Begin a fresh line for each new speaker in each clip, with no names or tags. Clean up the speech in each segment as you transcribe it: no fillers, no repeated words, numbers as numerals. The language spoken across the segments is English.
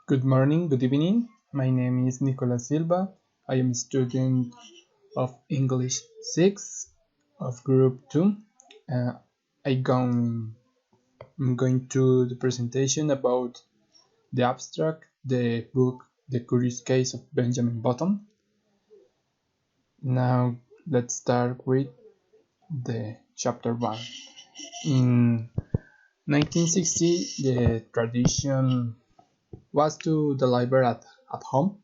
Good morning, good evening. My name is Nicolas Silva. I am a student of English 6 of Group 2. Uh, I'm going to the presentation about the abstract, the book The Curious Case of Benjamin Button. Now let's start with the chapter 1. In 1960, the tradition was to deliver at home.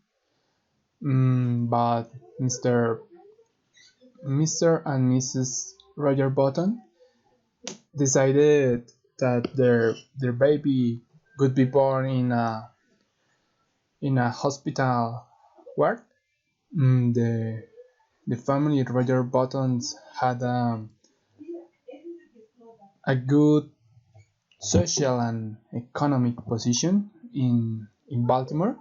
But Mr. and Mrs. Roger Button decided that their baby would be born in a hospital ward. The family Roger Buttons had a good social and economic position in Baltimore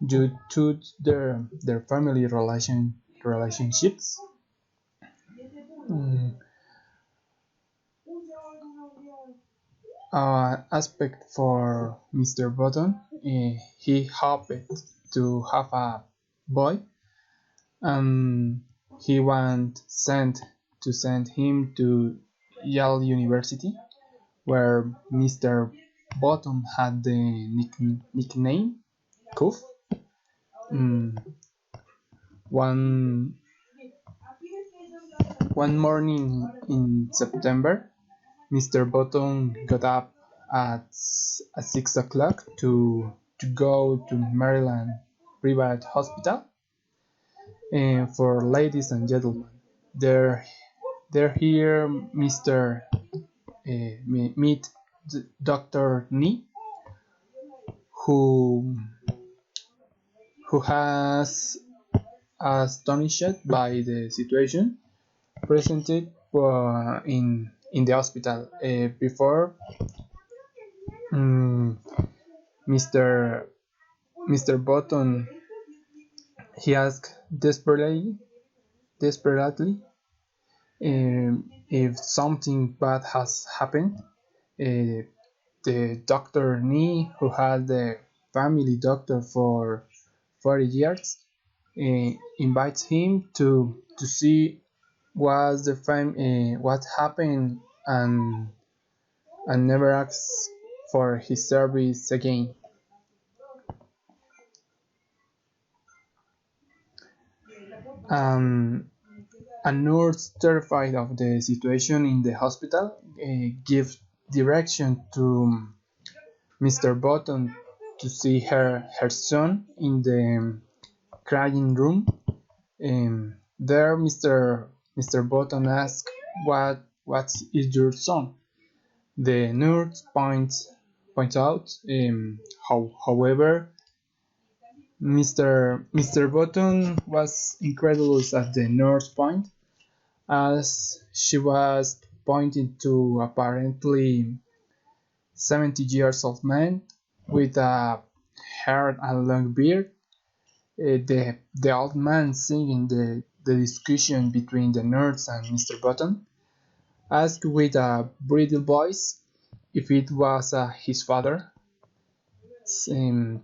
due to their family relationships. Mm, Aspect for Mr. Button, he hoped to have a boy, and he wanted to send him to Yale University, where Mr. Button had the nickname Cuff. Mm, one one morning in September, Mr. Button got up at 6 o'clock to go to Maryland Private Hospital for ladies and gentlemen. There, there here, Mr. Meet Dr. Nee, who who has astonished by the situation presented in the hospital. Before um, Mr. Mr. Button, he asked desperately, if something bad has happened. The Dr. Nee, who had the family doctor for 40 years, invites him to see what happened, and never asks for his service again. Um, a nurse, terrified of the situation in the hospital, gives direction to Mr. Button to see her son in the crying room. There, Mr. Button asks, "What is your son?" The nurse points out. However, Mr. Button was incredulous at the nurse point, as she was pointing to apparently 70 years old man with a hair and long beard. The old man, seeing the discussion between the nurse and Mr. Button, asked with a brittle voice if it was his father. Um,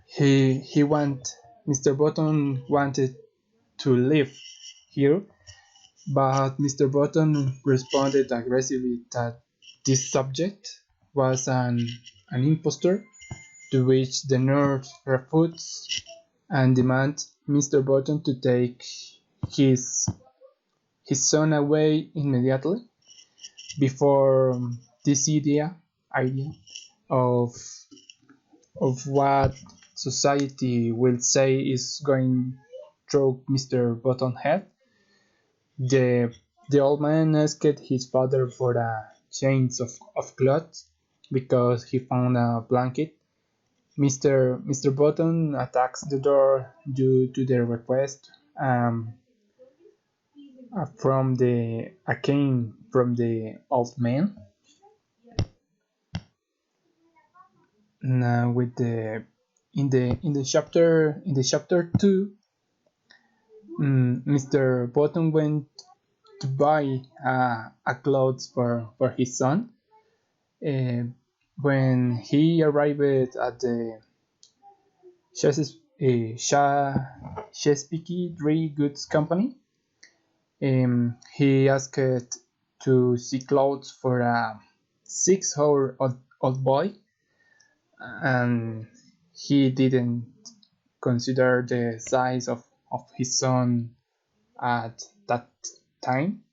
he want Mr. Button wanted to live here, but Mr. Button responded aggressively that this subject was an impostor, to which the nurse refutes and demands Mr. Button to take his his son away immediately. Before this idea of what society will say is going through Mr. Button's head, the the old man asked his father for a change of clothes because he found a blanket. Mr. Button attacks the door due to the request, from the a cane from the old man. Now, with the in the chapter 2, Mr. Button went to buy a clothes for his son. Uh, when he arrived at the Chesapeake Dry Goods Company, he asked to see clothes for a 6-hour old boy, and he didn't consider the size of his son at that time.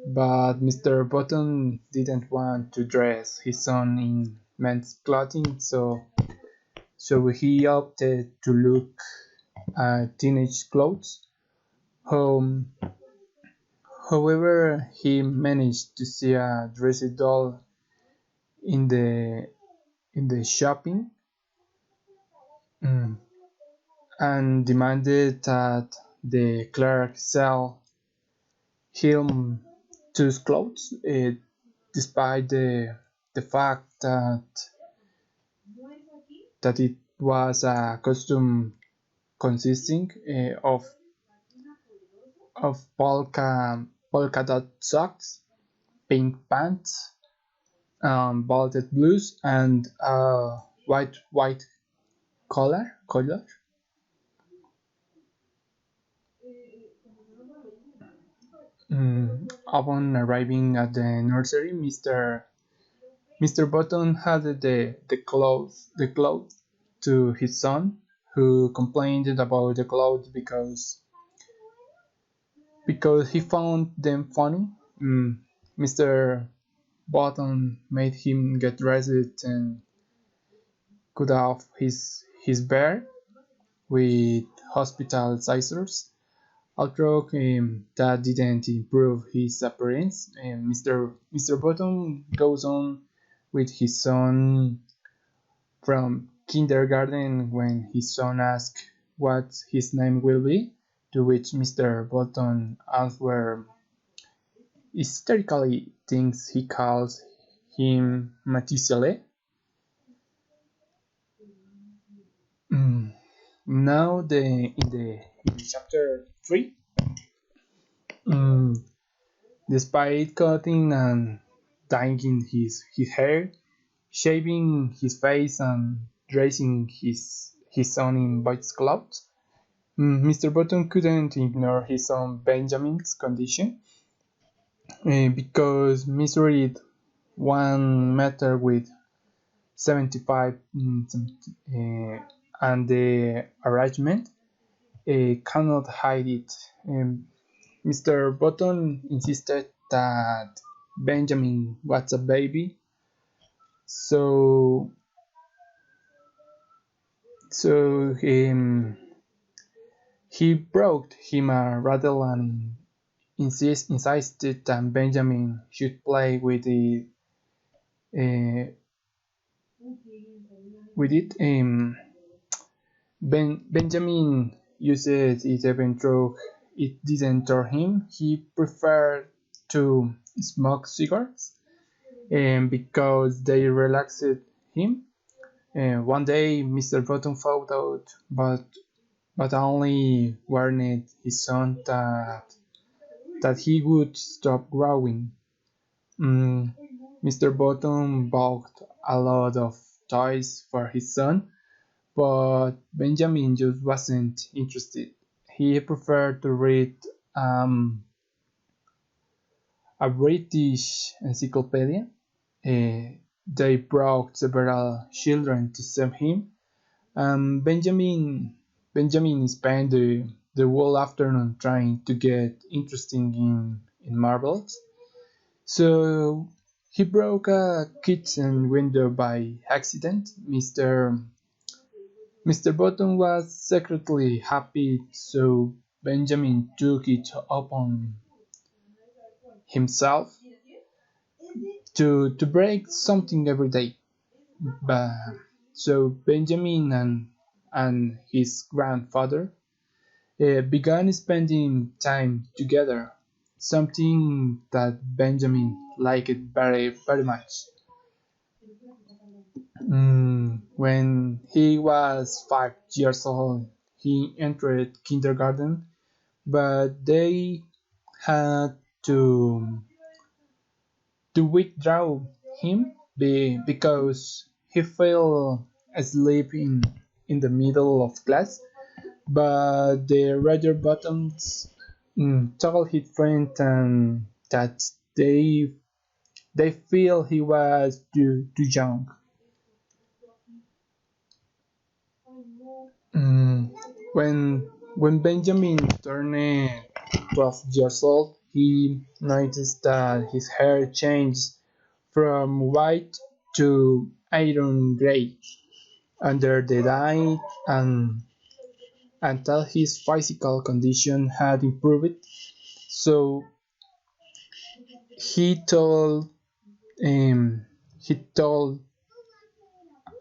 But Mr. Button didn't want to dress his son in men's clothing, so he opted to look at teenage clothes. Um, However, he managed to see a dressy doll in the shopping, mm, and demanded that the clerk sell him those clothes, despite the fact that it was a costume consisting of polka dot socks, pink pants, belted blues, and white collar. Upon arriving at the nursery, Mr. Button handed the clothes to his son, who complained about the clothes because he found them funny. Mr. Button made him get dressed and cut off his beard with hospital scissors. Although that didn't improve his appearance, Mr. Button goes on with his son from kindergarten when his son asks what his name will be, to which Mr. Button answers hysterically thinks he calls him Matisele. Now in the chapter 3, mm, despite cutting and dyeing his hair, shaving his face and dressing his son in boy's clothes, Mr. Button couldn't ignore his son Benjamin's condition, because measured 1 meter with 75 and the arrangement cannot hide it. Mr. Button insisted that Benjamin was a baby, so he brought him a rattle and insisted that Benjamin should play uh, with it. Benjamin used it even though it didn't turn him. He preferred to smoke cigarettes, because they relaxed him. One day, Mr. Button found out, but only warned his son that he would stop growing. Mr. Button bought a lot of toys for his son, but Benjamin just wasn't interested. He preferred to read a British encyclopedia. They brought several children to see him. Benjamin spent the whole afternoon trying to get interested in marbles. So he broke a kitchen window by accident. Mr. Button was secretly happy, so Benjamin took it upon himself to break something every day. But so Benjamin and his grandfather began spending time together, something that Benjamin liked very much. When he was 5 years old, he entered kindergarten, but they had to withdraw him because he fell asleep in the middle of class, but the Roger Bottoms told his friend that they feel he was too young. Mm, when Benjamin turned 12 years old, he noticed that his hair changed from white to iron gray under the dye, and until his physical condition had improved. So he told he told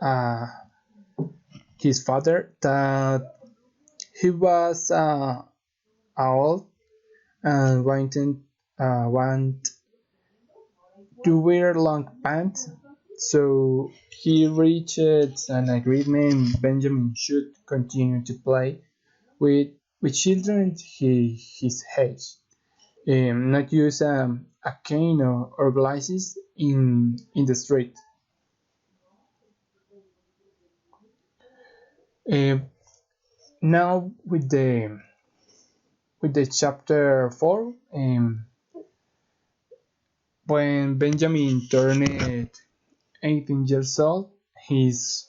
uh, his father that he was old and want to wear long pants. So he reached an agreement. Benjamin should continue to play with children his age, not use a cane or glasses in the street. Uh, Now with the chapter 4, when Benjamin turned 18 years old, his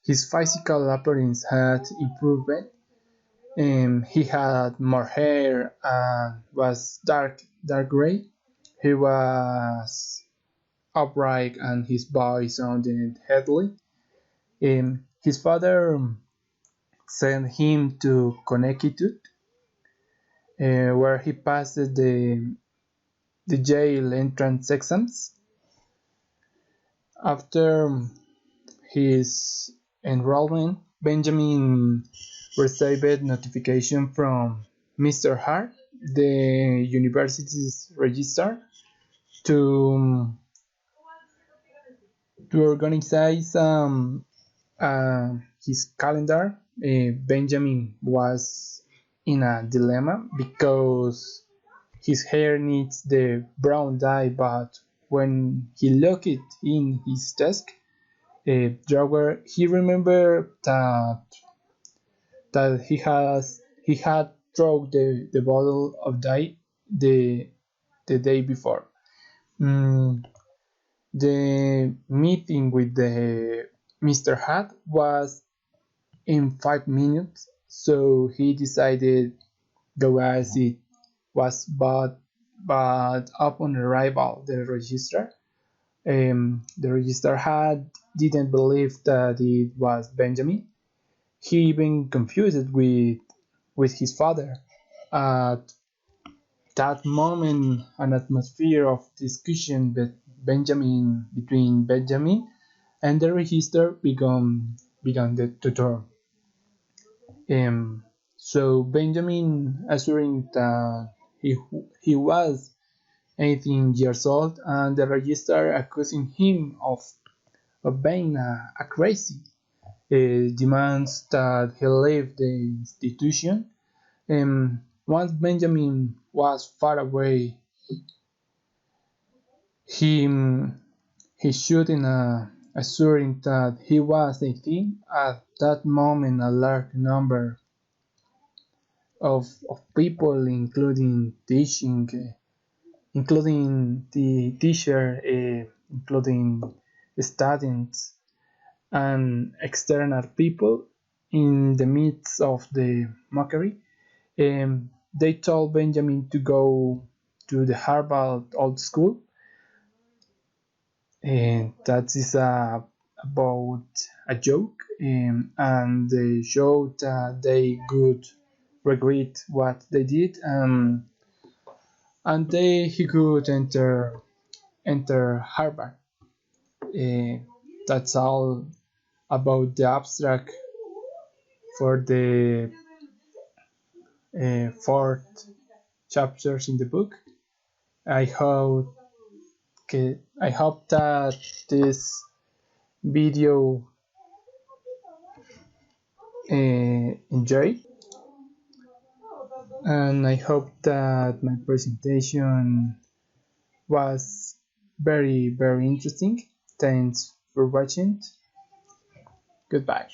physical appearance had improved. He had more hair and was dark gray. He was upright and his voice sounded heavily. His father sent him to Connecticut, where he passed the jail entrance exams. After his enrollment, Benjamin received notification from Mr. Hart, the university's registrar, to organize his calendar. Benjamin was in a dilemma because his hair needs the brown dye, but when he looked in his desk drawer, he remembered that he had thrown the bottle of dye the day before. Mm, the meeting with the Mr. Hat was in 5 minutes, so he decided go as it was, but upon arrival, the registrar had didn't believe that it was Benjamin. He even confused with his father. At that moment, an atmosphere of discussion between Benjamin and the register began to turn. So Benjamin assuring that he was 18 years old, and the register accusing him of being a crazy, demands that he leave the institution. Once Benjamin was far away, he he should in assuring that he was 18. At that moment, a large number of people, including the teacher, including students and external people, in the midst of the mockery, they told Benjamin to go to the Harvard Old School, and that is about a joke, and they showed that they could regret what they did, and he could enter Harvard. That's all about the abstract for the fourth chapters in the book. I hope I hope that this video enjoyed, and I hope that my presentation was very interesting. Thanks for watching. Goodbye.